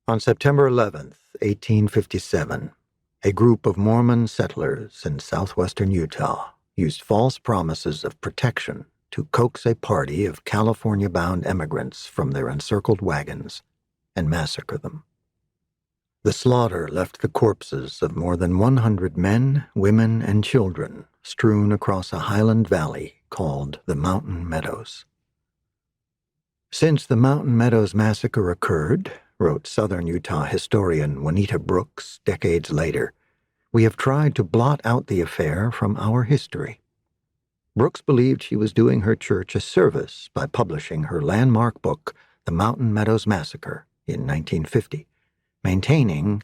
On September 11th, 1857, a group of Mormon settlers in southwestern Utah used false promises of protection to coax a party of California-bound emigrants from their encircled wagons and massacre them. The slaughter left the corpses of more than 100 men, women, and children strewn across a highland valley called the Mountain Meadows. Since the Mountain Meadows massacre occurred, wrote Southern Utah historian Juanita Brooks decades later, we have tried to blot out the affair from our history. Brooks believed she was doing her church a service by publishing her landmark book, The Mountain Meadows Massacre, in 1950, maintaining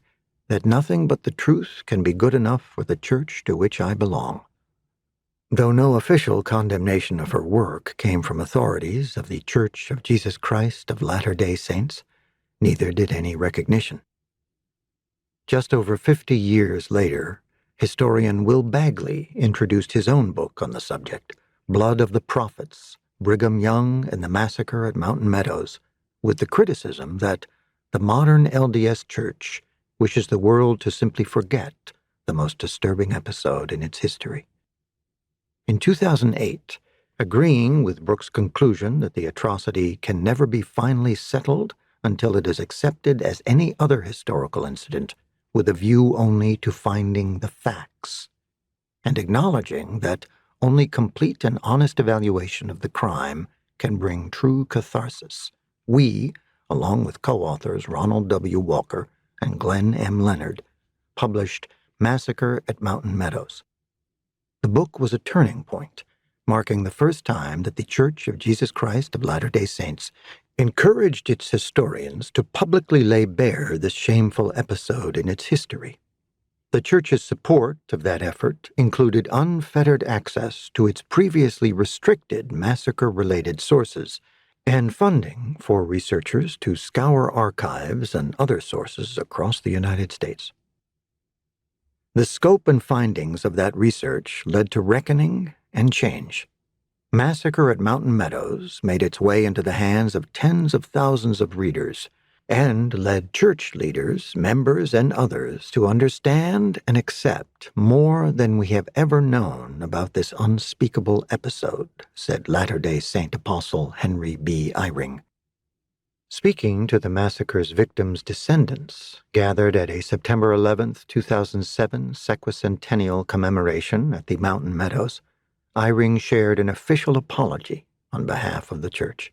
that nothing but the truth can be good enough for the church to which I belong. Though no official condemnation of her work came from authorities of the Church of Jesus Christ of Latter-day Saints, neither did any recognition. Just over 50 years later, historian Will Bagley introduced his own book on the subject, Blood of the Prophets, Brigham Young and the Massacre at Mountain Meadows, with the criticism that the modern LDS Church wishes the world to simply forget the most disturbing episode in its history. In 2008, agreeing with Brooks' conclusion that the atrocity can never be finally settled until it is accepted as any other historical incident, with a view only to finding the facts, and acknowledging that only complete and honest evaluation of the crime can bring true catharsis, we, along with co-authors Ronald W. Walker and Glenn M. Leonard, published Massacre at Mountain Meadows. The book was a turning point, marking the first time that the Church of Jesus Christ of Latter-day Saints encouraged its historians to publicly lay bare this shameful episode in its history. The Church's support of that effort included unfettered access to its previously restricted massacre-related sources and funding for researchers to scour archives and other sources across the United States. The scope and findings of that research led to reckoning and change. Massacre at Mountain Meadows made its way into the hands of tens of thousands of readers and led church leaders, members, and others to understand and accept more than we have ever known about this unspeakable episode, said Latter-day Saint Apostle Henry B. Eyring. Speaking to the massacre's victims' descendants, gathered at a September 11, 2007 sesquicentennial commemoration at the Mountain Meadows, Eyring shared an official apology on behalf of the church.